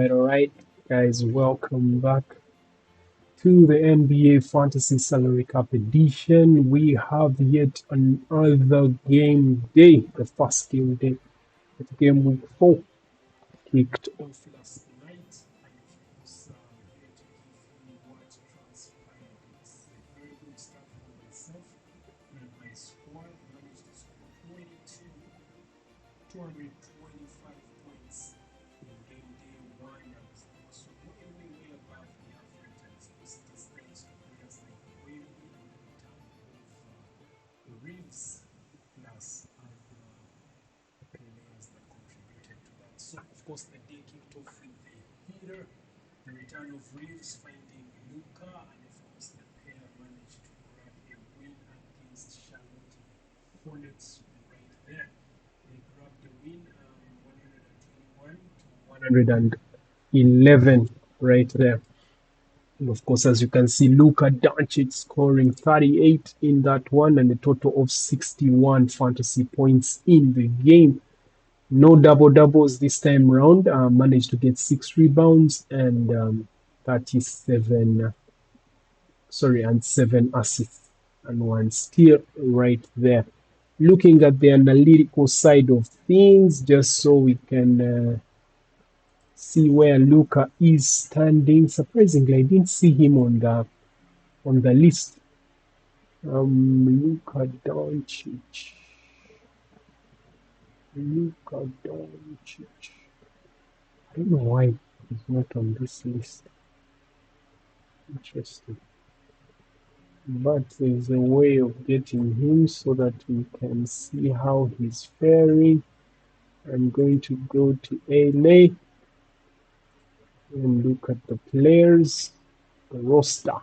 All right, guys, welcome back to the NBA Fantasy Salary Cup edition. We have yet another game day, the first game day of game week 4, kicked off last night. And of course, here to give you what transpired. It's a very good start for myself and my squad. Managed to score 225 points in game day 1. I was also way above the average, and this thanks to players like Wade and the return of Reeves plus other players that contributed to that. So of course the day kicked off with the heater, the return of Reeves finding Luka, and of course the pair managed to grab a win against Charlotte Hornets right there. They grabbed the win 121 to 111 right there. And of course, as you can see, Luka Doncic scoring 38 in that one and a total of 61 fantasy points in the game. No double doubles this time round. Managed to get 6 rebounds and 7 assists and 1 steal right there. Looking at the analytical side of things, just so we can see where Luka is standing. Surprisingly, I didn't see him on the list. Luka Doncic. I don't know why he's not on this list. Interesting. But there's a way of getting him so that we can see how he's faring. I'm going to go to LA and look at the players, the roster,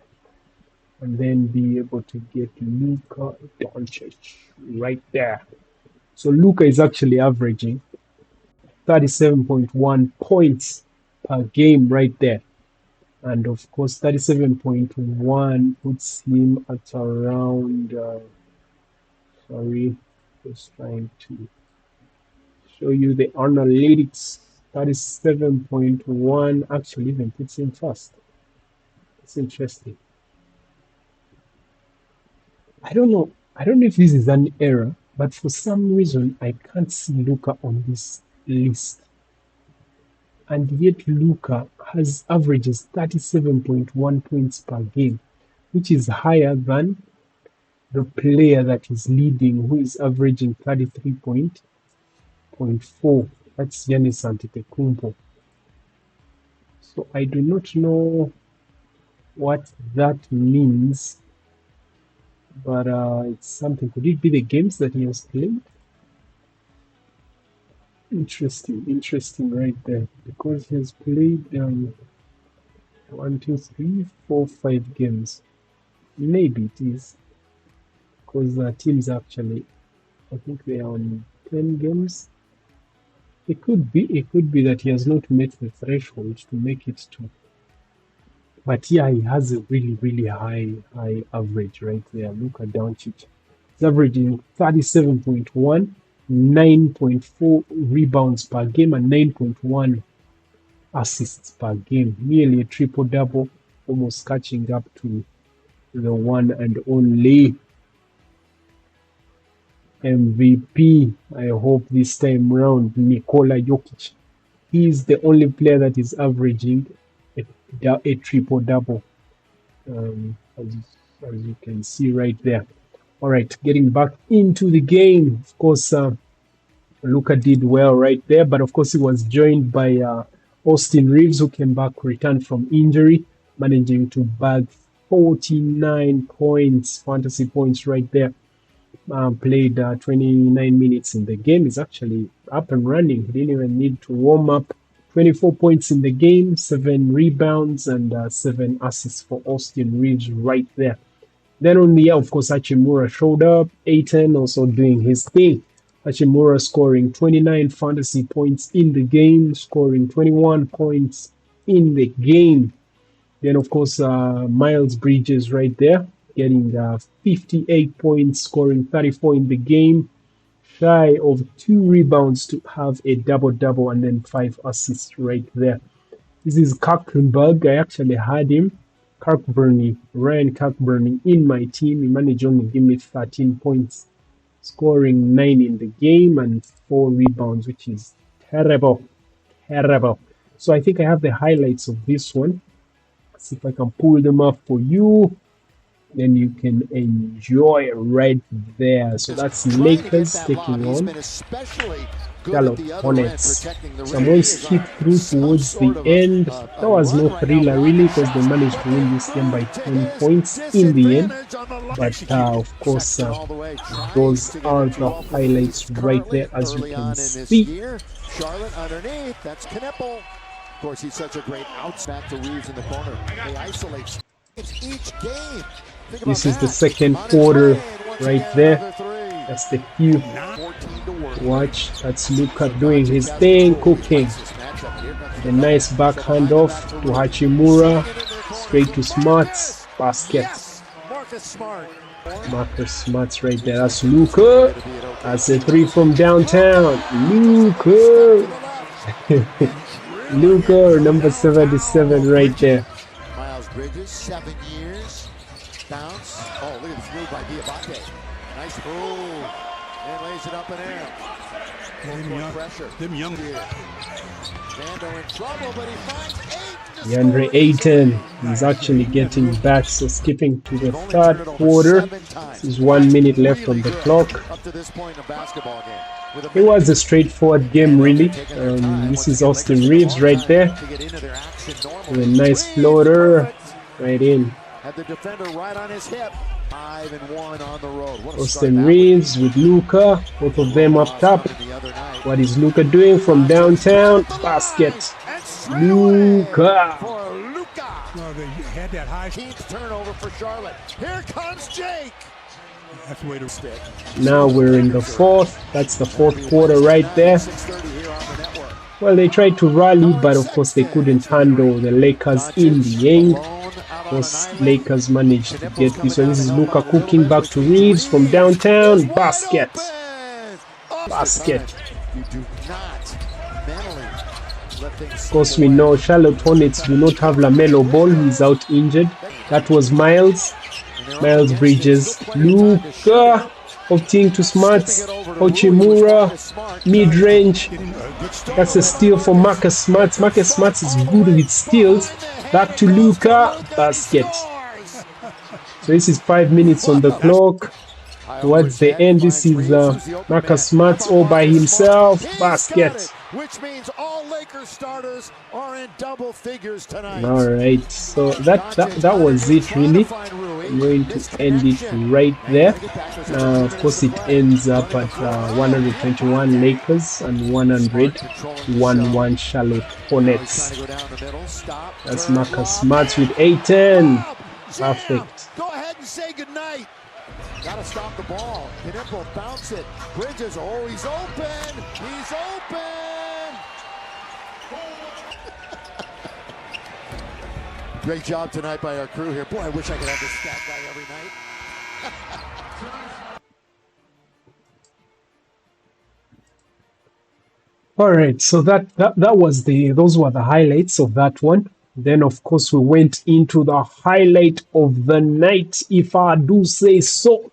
and then be able to get Luka Doncic right there. So Luka is actually averaging 37.1 points per game right there. And of course, 37.1 puts him at around, just trying to show you the analytics. 37.1 actually even puts him first. It's interesting. I don't know if this is an error, but for some reason I can't see Luka on this list. And yet Luka averages 37.1 points per game, which is higher than the player that is leading, who is averaging 33.4. That's Giannis Antetokounmpo. So I do not know what that means, but it's something. Could it be the games that he has played? Interesting right there, because he has played 1, 2, 3, 4, 5 games. Maybe it is because the teams actually, I think they are on 10 games. It could be that he has not met the threshold to make it to. But yeah, he has a really high average right there. Look at Doncic. He's averaging 37.1, 9.4 rebounds per game, and 9.1 assists per game. Nearly a triple-double, almost catching up to the one and only MVP. I hope this time round, Nikola Jokic. He is the only player that is averaging a triple-double, as you can see right there. All right, getting back into the game. Of course, Luka did well right there, but of course he was joined by Austin Reeves, who came back, returned from injury, managing to bag 49 points, fantasy points right there. Played 29 minutes in the game. Is actually up and running. He didn't even need to warm up. 24 points in the game, 7 rebounds, and 7 assists for Austin Reeves right there. Then on the air, of course, Hachimura showed up. Aiton also doing his thing. Hachimura scoring 29 fantasy points in the game, scoring 21 points in the game. Then, of course, Miles Bridges right there, getting 58 points, scoring 34 in the game, shy of 2 rebounds to have a double-double, and then 5 assists right there. This is Kirklenberg. I actually had him, Ryan Kirkburney, in my team. He managed only to give me 13 points, scoring 9 in the game and 4 rebounds, which is terrible. So I think I have the highlights of this one. See if I can pull them up for you. Then you can enjoy right there. So that's Lakers taking on Charlotte Hornets. So I'm going to skip through towards the end. There was no thriller really because they managed to win this game by 10 points in the end. But of course, those are the highlights right there, as you can see. Charlotte underneath, that's Knipple. Of course, he's such a great outside to Reeves in the corner. They isolate each game. This is the second quarter right there. That's the cue. Watch, that's Luka doing his thing, cooking. A nice back handoff to Hachimura. Straight to Smarts. Basket. Marcus Smarts right there. That's Luka. That's a 3 from downtown. Luka. Luka, number 77 right there. Miles Bridges, 7 years. Bounce. Oh, look at the through by Diabate. Nice move. And lays it up in air. Pressure. Them young. Vando in trouble, but he finds 8. DeAndre Ayton is actually getting back, so skipping to the third quarter. There's 1 minute left on the clock. Up to this point in a basketball game. It was a straightforward game, really. This is Austin Reeves right there. With a nice floater right in. Had the defender right on his hip. 5-1 on the road. Austin Reeves with Luka, both of them up top. What is Luka doing from downtown? Basket. Luka. Well, they had that high. 15th turnover for Charlotte. Here comes Jake. That's the way to stick. Now we're in the fourth. That's the fourth quarter right there. Well, they tried to rally, but of course they couldn't handle the Lakers in the end. Of course, Lakers managed to get this one. This is Luka cooking back to Reeves from downtown. Basket. Basket. You do not mentally let things. Of course, we know Charlotte Hornets do not have LaMelo Ball. He's out injured. That was Miles Bridges. Luka opting to Smarts. Hachimura. Mid-range. That's a steal for Marcus Smarts. Marcus Smarts is good with steals. Back to Luka. Basket. So this is 5 minutes on the clock. Towards the end, this is Marcus Smarts all by himself. Basket. Which means all Lakers starters are in double figures tonight. All right, so that was it really. I'm going to end it right there. Of course, it ends up at 121 Lakers and 101 Charlotte Hornets. That's Marcus Smarts with 8-10. Perfect. Go ahead and say goodnight. Gotta stop the ball. Knipple bounce it. Bridges. Oh, he's open. He's open. Great job tonight by our crew here. Boy, I wish I could have this stat guy every night. All right, so those were the highlights of that one. Then, of course, we went into the highlight of the night, if I do say so.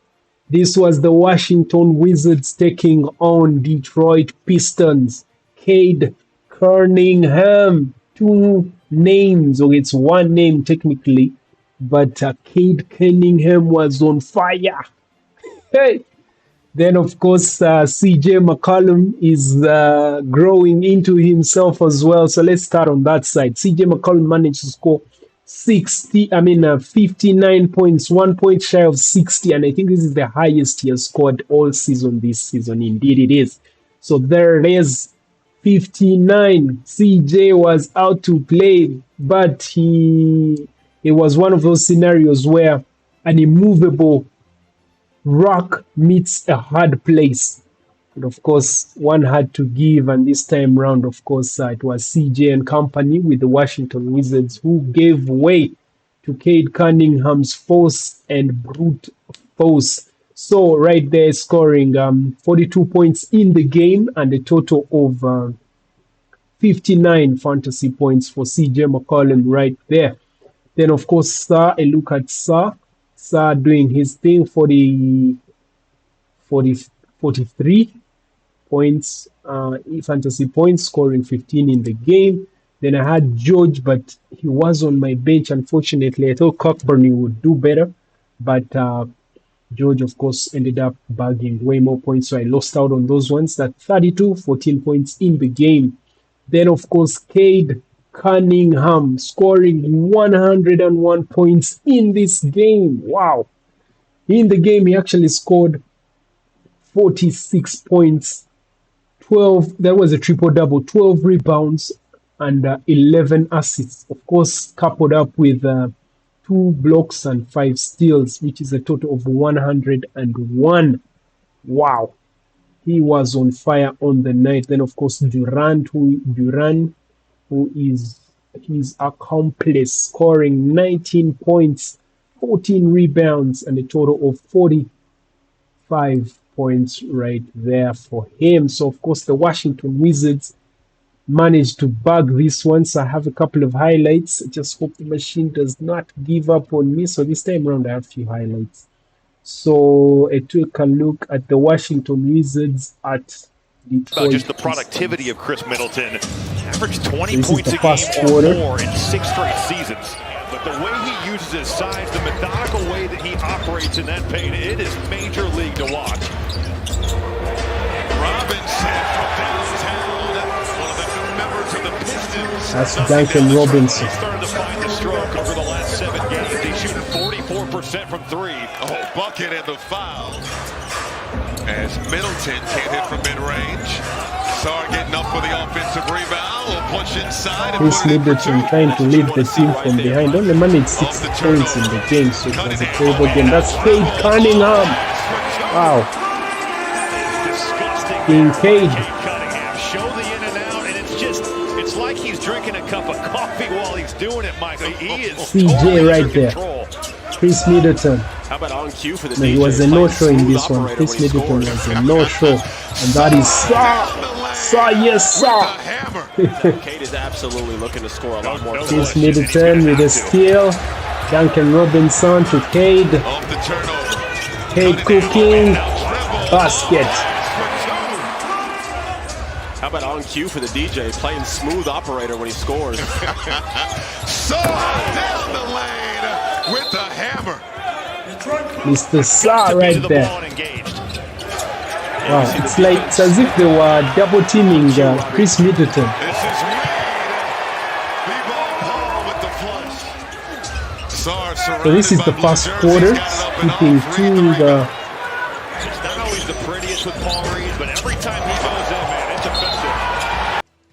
This was the Washington Wizards taking on Detroit Pistons. Cade Cunningham, 2 names, or it's 1 name technically, but Cade Cunningham was on fire. Hey, Then, of course, CJ McCollum is growing into himself as well. So let's start on that side. CJ McCollum managed to score 59 points, 1 point shy of 60. And I think this is the highest he has scored all season this season. Indeed, it is. So there it is. 59. CJ was out to play, but it was one of those scenarios where an immovable rock meets a hard place. And of course, one had to give, and this time round, of course, it was CJ and company with the Washington Wizards who gave way to Cade Cunningham's force and brute force. So right there, scoring 42 points in the game and a total of 59 fantasy points for CJ McCollum right there. Then, of course, Sar, a look at Sar doing his thing, 43 points, fantasy points, scoring 15 in the game. Then I had George, but he was on my bench, unfortunately. I thought Cockburn would do better, but George, of course, ended up bagging way more points, so I lost out on those ones. That 32, 14 points in the game. Then, of course, Cade Cunningham scoring 101 points in this game. Wow. In the game, he actually scored 46 points, 12, that was a triple-double, 12 rebounds, and 11 assists. Of course, coupled up with 2 blocks and 5 steals, which is a total of 101. Wow. He was on fire on the night. Then, of course, Duran, who is his accomplice, scoring 19 points, 14 rebounds, and a total of 45 points right there for him. So, of course, the Washington Wizards managed to bag this one. So I have a couple of highlights. I just hope the machine does not give up on me. So this time around, I have a few highlights. So I took a look at the Washington Wizards at Detroit. Just the productivity of Chris Middleton. Averaged 20 this points is the a game first or quarter. more in 6 straight seasons. But the way he uses his size, the methodical way that he operates in that paint, it is major league to watch. Robinson from downtown, one of the new members of the Pistons. That's Duncan Robinson. He started to find the stroke over the last 7 games. He's shooting 44% from 3. Oh, bucket and the foul. As Middleton can't hit from mid-range. Sar getting up for the offensive rebound. Will push inside. Chris Middleton trying to lead the team from behind. Only managed 6 points in the game, so it was a terrible game. That's Cade Cunningham. Wow. King Cade. Show the in and out, and it's like he's drinking a cup of coffee while he's doing it, Michael. He is CJ totally right there. control. Chris Middleton. How about on cue for the No, he DJ, was a no-show in this one. Chris Middleton was a no-show. And that is Sar, yes, Sar. Cade is absolutely looking to score a lot more. Chris Middleton with a steal. Duncan Robinson to Cade. Off the turnover. Cade cooking. Basket. How about on cue for the DJ, playing smooth operator when he scores. Sar down the lane with the hammer. Mr. Sar right there. Wow, it's as if they were double teaming Chris Middleton. This is Reed. B-ball Hall with the flush. Sar So this is the first quarter. Skipping to the. It's not always the prettiest with Paul Reed, but every time he goes in, man, it's effective.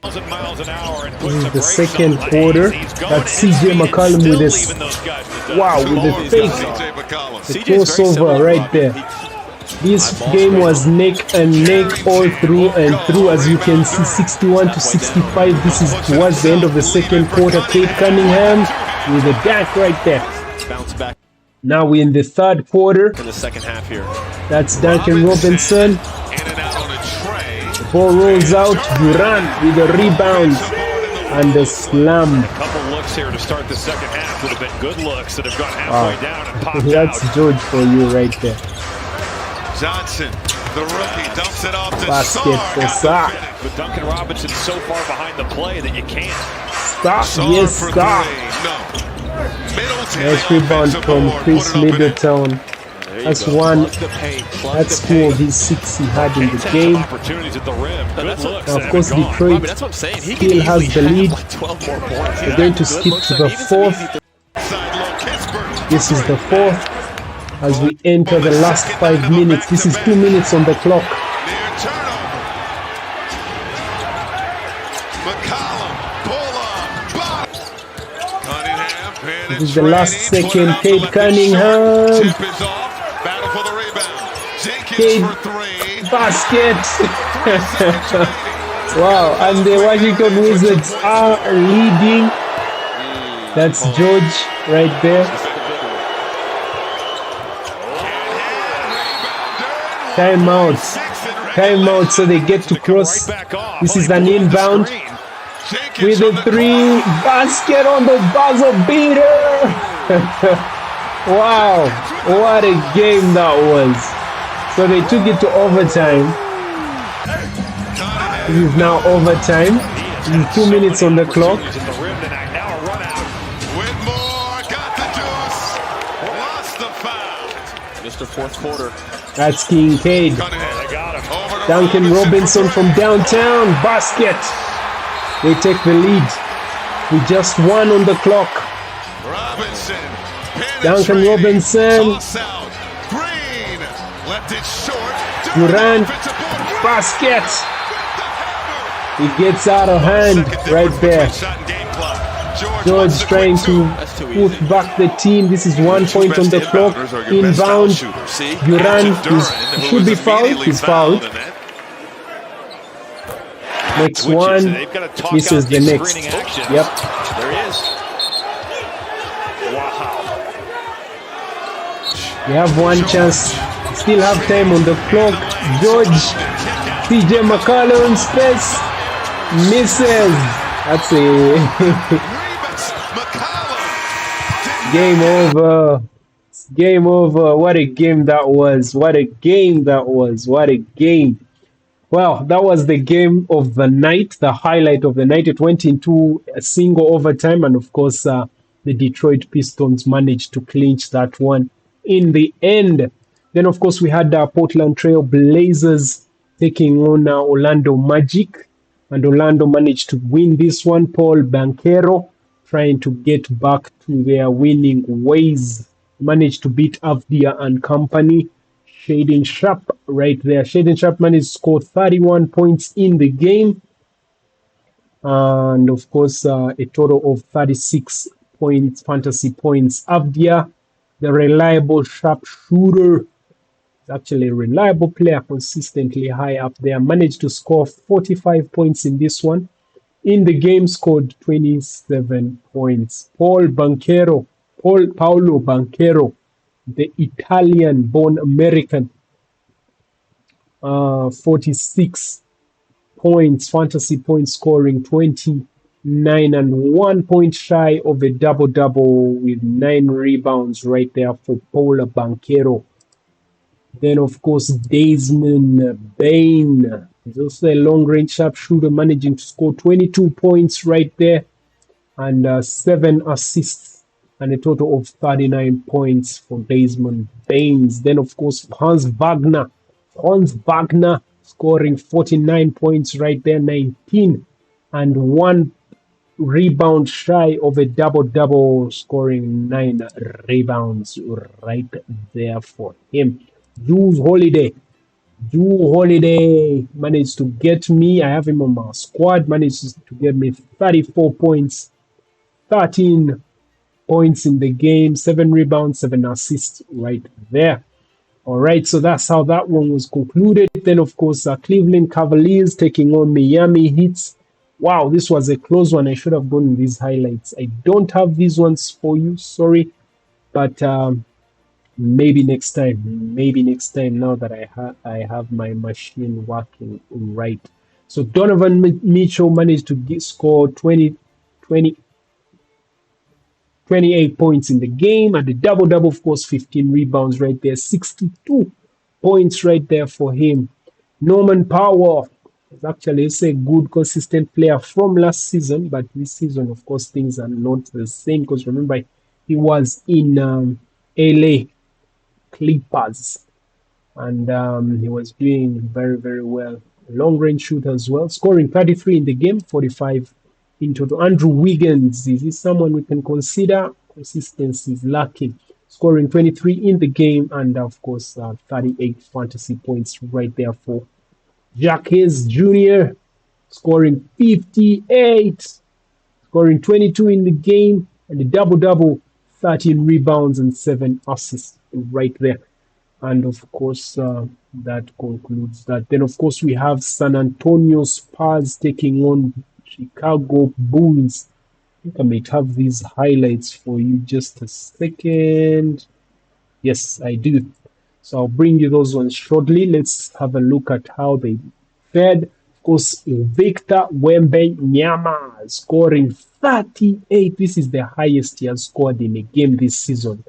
1,000 miles an hour and puts This is a the brace second on. quarter. He's going That's in CJ and McCollum still with this. leaving those guys to the Wow, with the fake. CJ McCollum. The crossover right there. This game was neck and neck all through and through, as you can see, 61 to 65. This is towards the end of the second quarter. Cade Cunningham with a dunk right there. Bounce back Now we're in the third quarter. in the second half here. That's Duncan Robinson. In and out on a tray. The ball rolls out. Durant with a rebound and a slam. A couple looks here to start the second half would have been good looks that have gone halfway down and popped That's out. George for you right there. Johnson, the rookie, dumps it off to Basket for Sar. Sar. But Duncan Robinson's so far behind the play that you can't. Stop, yes, stop. No. Middleton. Nice the rebound offensive from board, Chris put it up and in. Middleton. There you That's go. one. Plug the paint. Plug That's the 2 paint. of his 6 he had in Cade's the had some game. opportunities at the rim. Good that's looks. Now, that of course, haven't gone. Detroit Robbie, that's what I'm saying. He still could has easily the lead. have like 12 more points. We're going to skip to the 4th. This is the 4th. As we enter the last 5 minutes, this is 2 minutes on the clock. Near turnover. McCollum, pull up, bottom. Cunningham, This is the last second. Cade Cunningham. Tip is off. Battle for the rebound. Jenkins Cade. for 3. Basket. Wow, and the Washington Wizards are leading. That's George right there. Timeout. Timeout, so they get to cross. This is an inbound with a 3. Basket on the buzzer beater. Wow, what a game that was. So they took it to overtime. This is now overtime. This is 2 minutes on the clock. Whitmore got the deuce. Lost the foul. Mr. Fourth Quarter. That's King Cade. Duncan Robinson from downtown. Basket. They take the lead with just 1 on the clock. Robinson. Duncan Robinson. Green left it short. Durant. Basket. It gets out of hand right there. George trying to put back the team. This is 1 point on the clock. Inbound. Durant should be fouled. He's fouled. Next one. This is the next. Yep. There he is. Wow. You have 1 chance. Still have time on the clock. George. CJ McCollum space. Misses. That's it. Game over. Game over. What a game that was. What a game that was. What a game. Well, that was the game of the night, the highlight of the night. It went into a single overtime, and of course, the Detroit Pistons managed to clinch that one in the end. Then, of course, we had Portland Trail Blazers taking on Orlando Magic, and Orlando managed to win this one. Paul Banchero trying to get back to their winning ways, managed to beat Avdia and company. Shaden Sharp right there. Shaden Sharp managed to score 31 points in the game. And of course, a total of 36 points, fantasy points. Avdia, the reliable sharp shooter, is actually a reliable player, consistently high up there. Managed to score 45 points in this one. In the game, scored 27 points. Paolo Banchero, the Italian-born American, 46 points, fantasy points scoring 29 and 1 point shy of a double-double with 9 rebounds right there for Paolo Banchero. Then, of course, Desmond Bain is also a long-range sharpshooter, managing to score 22 points right there and 7 assists and a total of 39 points for Desmond Baines. Then, of course, Hans Wagner scoring 49 points right there, 19 and 1 rebound shy of a double-double, scoring 9 rebounds right there for him. Drew Holiday managed to get me. I have him on my squad. Managed to get me 34 points, 13 points in the game, 7 rebounds, 7 assists right there. All right, so that's how that one was concluded. Then, of course, Cleveland Cavaliers taking on Miami Heat. Wow, this was a close one. I should have gotten these highlights. I don't have these ones for you. Sorry, but maybe next time. Now that I have my machine working right. So Donovan Mitchell managed to score 28 points in the game, and the double-double, of course, 15 rebounds right there, 62 points right there for him. Norman Powell is actually a good, consistent player from last season, but this season, of course, things are not the same because remember, he was in LA, Clippers. And he was doing very, very well. Long range shooter as well, scoring 33 in the game, 45 in total. Andrew Wiggins, is this someone we can consider? Consistency is lacking. Scoring 23 in the game, and of course, 38 fantasy points right there for Jacques Jr., scoring 58, scoring 22 in the game, and a double-double, 13 rebounds and 7 assists right there. And of course, that concludes that. Then, of course, we have San Antonio Spurs taking on Chicago Bulls. I think I might have these highlights for you just a second. Yes, I do. So I'll bring you those ones shortly. Let's have a look at how they fared. Of course, Victor Wembanyama scoring 38. This is the highest he has scored in a game this season.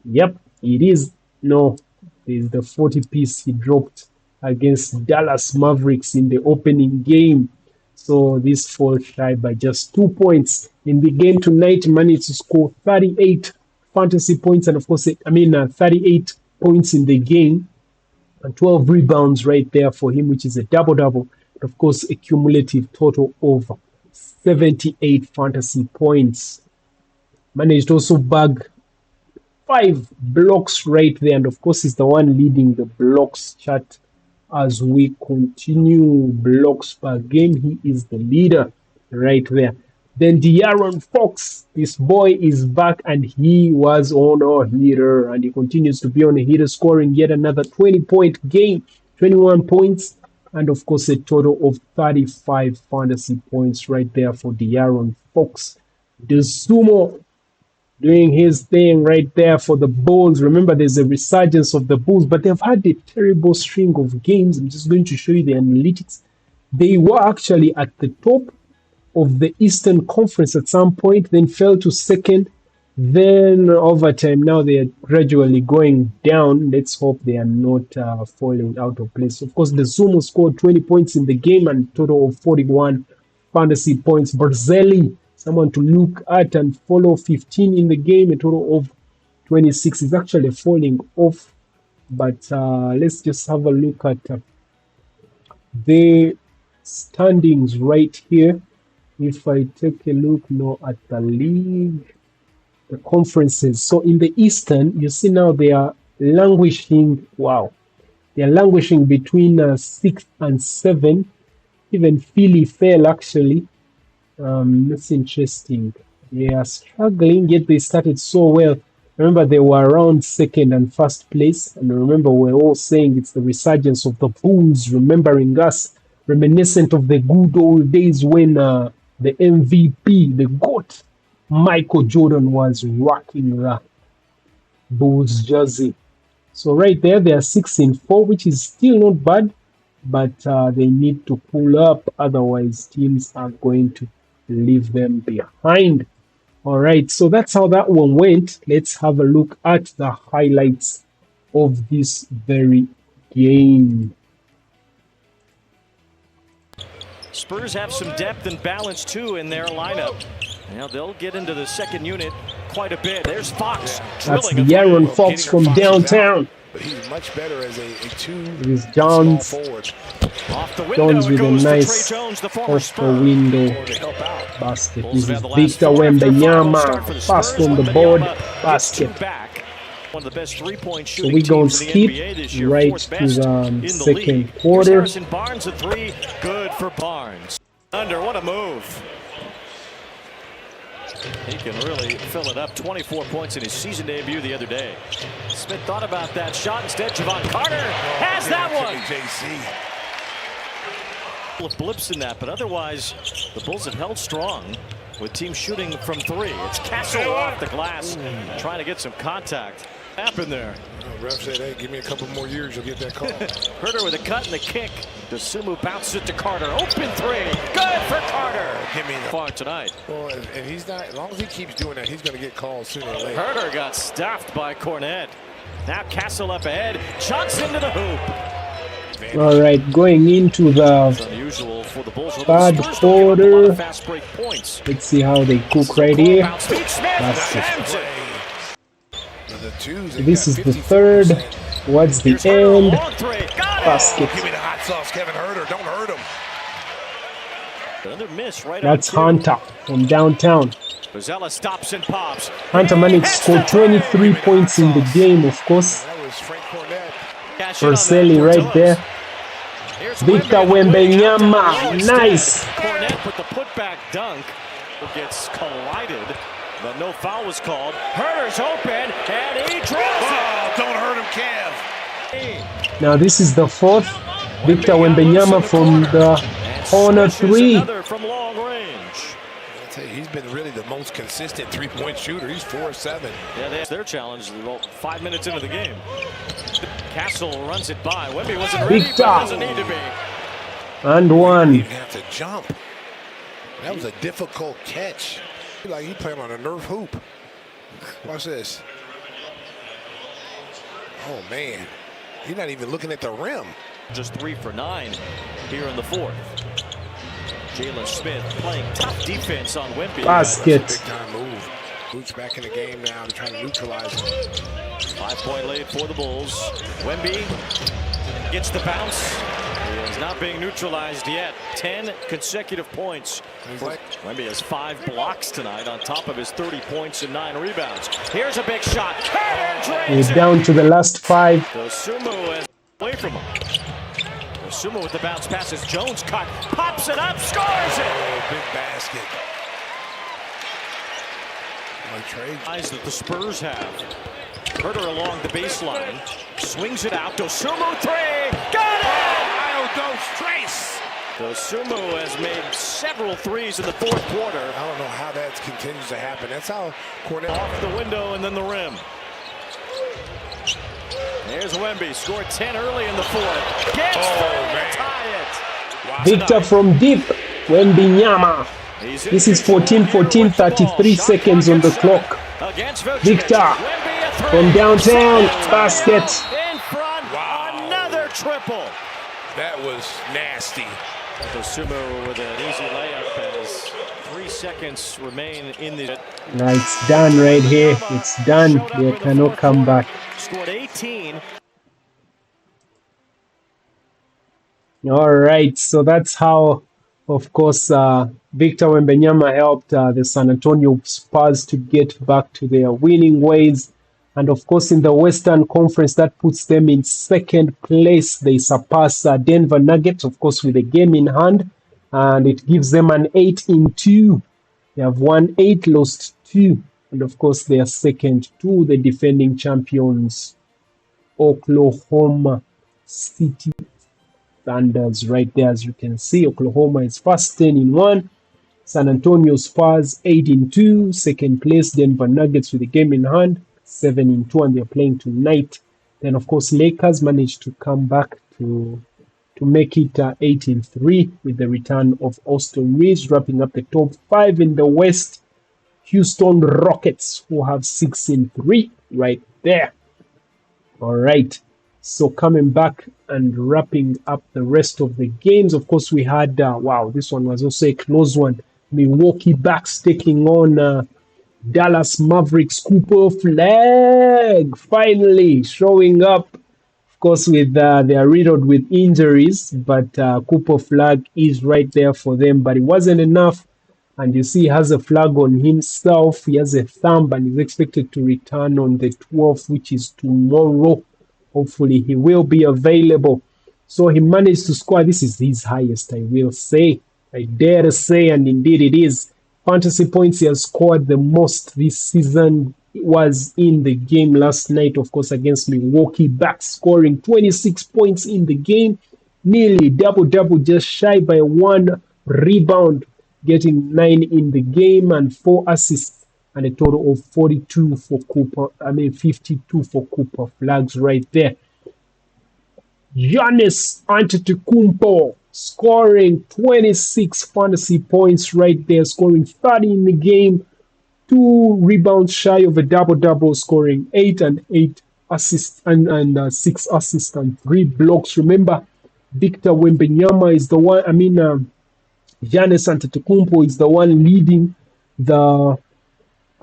Yep, it is. No, there's the 40-piece he dropped against Dallas Mavericks in the opening game. So this falls shy by just 2 points. In the game tonight, managed to score 38 fantasy points, and of course, 38 points in the game, and 12 rebounds right there for him, which is a double-double. But of course, a cumulative total of 78 fantasy points. Managed to also bag 5 blocks right there, and of course he's the one leading the blocks chart as we continue. Blocks per game, he is the leader right there. Then De'Aaron Fox, this boy is back, and he was on a heater, and he continues to be on a heater, scoring yet another 20-point game, 21 points, and of course a total of 35 fantasy points right there for De'Aaron Fox. The Sumo doing his thing right there for the Bulls. Remember, there's a resurgence of the Bulls, but they've had a terrible string of games. I'm just going to show you the analytics. They were actually at the top of the Eastern Conference at some point, then fell to second. Then over time, now they are gradually going down. Let's hope they are not falling out of place. Of course, the Sumo scored 20 points in the game and a total of 41 fantasy points. Barzeli, someone to look at and follow, 15 in the game, a total of 26. Is actually falling off, but let's just have a look at the standings right here. If I take a look now at the league, the conferences. So in the Eastern, you see now they are languishing. Wow. They are languishing between 6 and 7. Even Philly fell actually. That's interesting. They are struggling, yet they started so well. Remember, they were around second and first place. And remember, we're all saying it's the resurgence of the Bulls, remembering us, reminiscent of the good old days when the MVP, the GOAT, Michael Jordan was rocking the Bulls jersey. So right there, they are 6-4, which is still not bad, but they need to pull up. Otherwise, teams are going to leave them behind. All right, so that's how that one went. Let's have a look at the highlights of this very game. Spurs have some depth and balance too in their lineup. Now they'll get into the second unit quite a bit. There's Fox. That's De'Aaron Fox from downtown. But he's much better as a two. Here's Jones. Off the window, Jones with a nice off the window basket. This is Victor Wembanyama. Fast on the board. Basket. One of the best three-point So shooting we go teams in the skip NBA this year. right Fourth to best the in the second league. quarter. Here's Harrison Barnes, a three. Good for Barnes. Under, what a move. He can really fill it up. 24 points in his season debut the other day. Smith thought about that shot. Instead, Javon Carter has that one. A couple of blips in that, but otherwise, the Bulls have held strong with teams shooting from three. It's Castle off the glass, trying to get some contact. Happened there. Ref said, hey, give me a couple more years, you'll get that call. Herter with a cut and a kick. DeSumo bounces it to Carter. Open three. Good for Carter. Hit me far tonight. Well, and he's not, as long as he keeps doing that, he's going to get calls sooner or later. Herter got stuffed by Cornette. Now Castle up ahead. Johnson to the hoop. All right, going into the third quarter. Fast break points. Let's see how they cook right here. That's it. the twos. This is the third. What's the end? Basket. Give me the hot sauce, Kevin Herter. Don't hurt him. Another miss right. That's Hunter from downtown. Bozella stops and pops. Hunter managed to score 23 points in the game, of course. That was Frank Cornett. Rosselli right there. Victor Wembanyama. Nice. Cornett with the putback dunk. Gets collided, but no foul was called. Herter's open, and he drills it. Don't hurt him, Kev. Now this is the fourth. Victor Wembanyama from the corner three. Another from long range. I tell you, he's been really the most consistent three-point shooter. He's 4-7. Yeah, that's their challenge. 5 minutes into the game. Castle runs it by. Wemby wasn't ready, but doesn't need to be. And one. He didn't have to jump. That was a difficult catch. Like he playing on a Nerf hoop. Watch this. Oh, man. He's not even looking at the rim. Just 3 for 9 here in the fourth. Jalen Smith playing tough defense on Wemby. Basket. Big-time move. Boots back in the game now to try to neutralize him. 5-point lead for the Bulls. Wemby gets the bounce. He is not being neutralized yet. 10 consecutive points. Wemby has 5 blocks tonight on top of his 30 points and 9 rebounds. Here's a big shot. He's down to the last 5. Dosunmu is away from him. Dosunmu with the bounce passes. Jones cut. Pops it up. Scores it. Oh, big basket. Eyes that the Spurs have. Herter along the baseline. Swings it out. Dosunmu 3. Got it! Dosunmu has made several threes in the fourth quarter. I don't know how that continues to happen. That's how Cornett off the window and then the rim. There's Wemby. Scored 10 early in the fourth. Gets to tie it. Wow. Victor from deep. Wembanyama. This is 14-14, 33 seconds on the clock. Victor from downtown. Basket. In front. Wow. Another triple. That was nasty. Dosunmu with an easy layup as 3 seconds remain in the. It's done right here. It's done. They cannot come back. Scored 18. All right. So that's how, of course, Victor Wembanyama helped the San Antonio Spurs to get back to their winning ways. And of course, in the Western Conference, that puts them in second place. They surpass Denver Nuggets, of course, with a game in hand. And it gives them an 8-2. They have won 8, lost 2. And of course, they are second to the defending champions, Oklahoma City Thunders. Right there, as you can see, Oklahoma is first 10-1. San Antonio Spurs 8-2. Second place, Denver Nuggets with a game in hand. 7-2, and they're playing tonight. Then, of course, Lakers managed to come back to make it 8-3 with the return of Austin Reeves, wrapping up the top 5 in the West. Houston Rockets, who have 6-3 right there. All right. So coming back and wrapping up the rest of the games, of course, we had, wow, this one was also a close one. Milwaukee Bucks taking on Dallas Mavericks. Cooper Flag finally showing up, of course, with they're riddled with injuries, but Cooper Flag is right there for them. But it wasn't enough, and you see he has a flag on himself. He has a thumb, and he's expected to return on the 12th, which is tomorrow. Hopefully he will be available. So he managed to score. This is his highest, I will say. I dare to say, and indeed it is. Fantasy points he has scored the most this season. It was in the game last night, of course, against Milwaukee Bucks, scoring 26 points in the game. Nearly double-double, just shy by 1 rebound, getting 9 in the game and 4 assists, and a total of 52 for Cooper. 52 for Cooper Flags right there. Giannis Antetokounmpo scoring 26 fantasy points right there, scoring 30 in the game, 2 rebounds shy of a double-double, scoring 8 and 8 assists and 6 assists and 3 blocks. Remember, Victor Wembanyama is the one, Giannis Antetokounmpo is the one leading the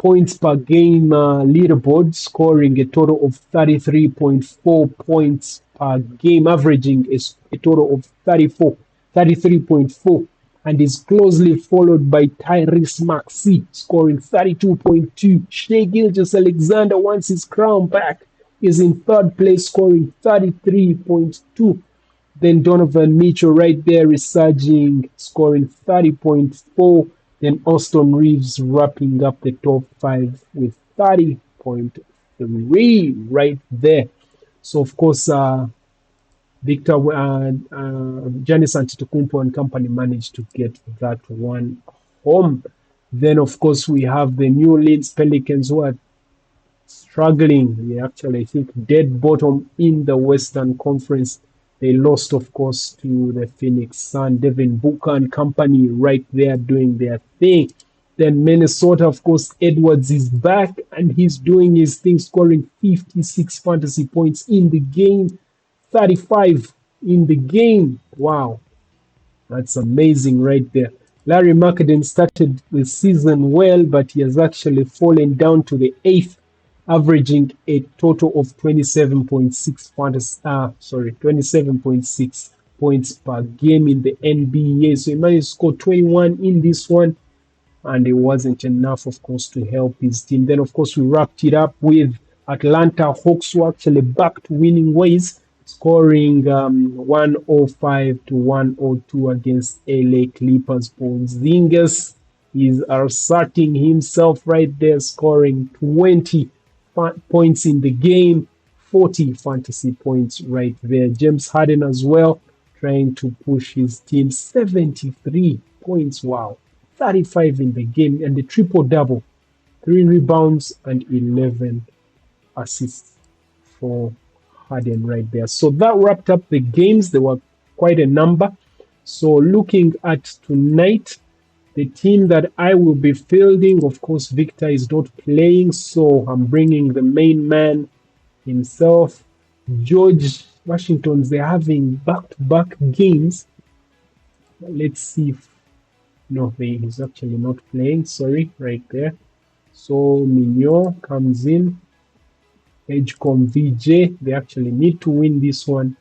points per game leaderboard, scoring a total of 33.4 points per game, averaging a total of 33.4, and is closely followed by Tyrese Maxey, scoring 32.2. Shai Gilgeous-Alexander, once his crown back, is in third place, scoring 33.2. Then Donovan Mitchell right there is surging, scoring 30.4. Then Austin Reeves wrapping up the top 5 with 30.3 right there. So, of course, Victor, Giannis Antetokounmpo and company managed to get that one home. Then, of course, we have the New Orleans Pelicans who are struggling. They actually, I think, dead bottom in the Western Conference. They lost, of course, to the Phoenix Suns. Devin Booker and company right there doing their thing. Then Minnesota, of course, Edwards is back and he's doing his thing, scoring 56 fantasy points in the game, 35 in the game. Wow, that's amazing right there. Larry Marketing started the season well, but he has actually fallen down to the 8th, averaging a total of 27.6 points per game in the NBA. So he managed to score 21 in this one, and it wasn't enough, of course, to help his team. Then, of course, we wrapped it up with Atlanta Hawks, who actually back to winning ways, scoring 105 to 102 against LA Clippers. Porzingis is asserting himself right there, scoring 20 points in the game, 40 fantasy points right there. James Harden as well, trying to push his team, 73 points. Wow, 35 in the game, and the triple-double, 3 rebounds and 11 assists for Harden right there. So that wrapped up the games. There were quite a number. So looking at tonight, the team that I will be fielding, of course, Victor is not playing, so I'm bringing the main man himself, George Washington. They're having back-to-back games. Let's see if... No, he's actually not playing. Sorry, right there. So Mignon comes in. Edgecombe VJ. They actually need to win this one.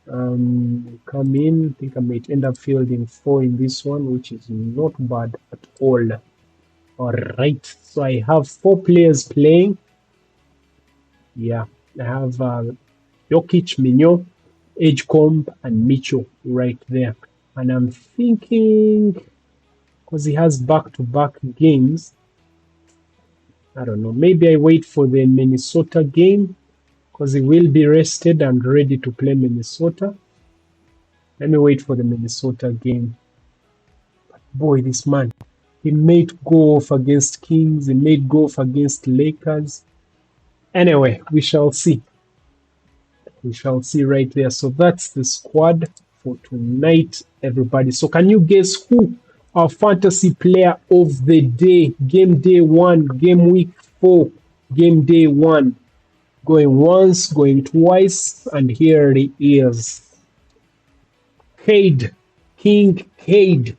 Come in. I think I might end up fielding 4 in this one, which is not bad at all. All right. So I have 4 players playing. Yeah, I have Jokic, Mignon, Edgecombe, and Mitchell right there. And I'm thinking, because he has back-to-back games, I don't know, maybe I wait for the Minnesota game, because he will be rested and ready to play Minnesota. Let me wait for the Minnesota game. But boy, this man, he made go off against Kings, he made go off against Lakers. Anyway, we shall see. We shall see right there. So that's the squad for tonight, everybody. So can you guess who our fantasy player of the day, game day 1, game week 4, game day 1? Going once, going twice, and here he is. Cade, King Cade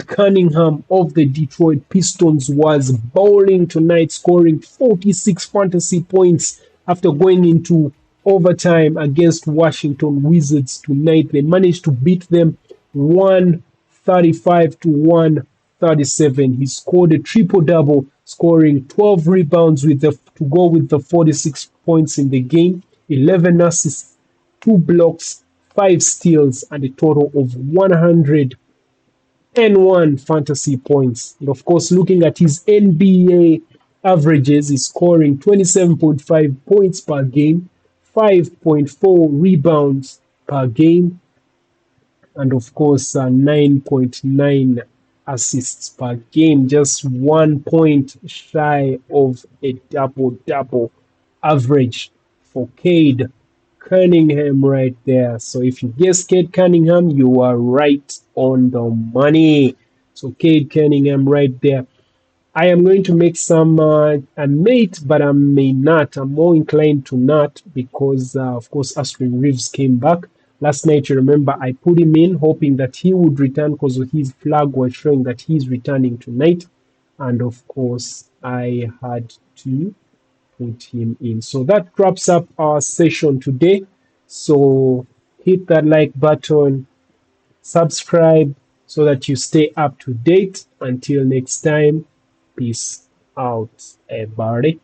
Cunningham of the Detroit Pistons was bowling tonight, scoring 46 fantasy points after going into overtime against Washington Wizards tonight. They managed to beat them 135 to 137. He scored a triple-double, scoring 12 rebounds to go with the 46 points in the game, 11 assists, 2 blocks, 5 steals, and a total of 101 fantasy points. And of course, looking at his NBA averages, he's scoring 27.5 points per game, 5.4 rebounds per game, and of course 9.9 assists per game, just 1 point shy of a double-double average for Cade Cunningham right there. So if you guess Cade Cunningham, you are right on the money. So Cade Cunningham right there. I am going to make some a mate, but I may not. I'm more inclined to not because, of course, Austin Reeves came back. Last night, you remember, I put him in hoping that he would return because his flag was showing that he's returning tonight. and of course I had to put him in. So that wraps up our session today. So hit that like button, subscribe so that you stay up to date. Until next time, peace out, everybody.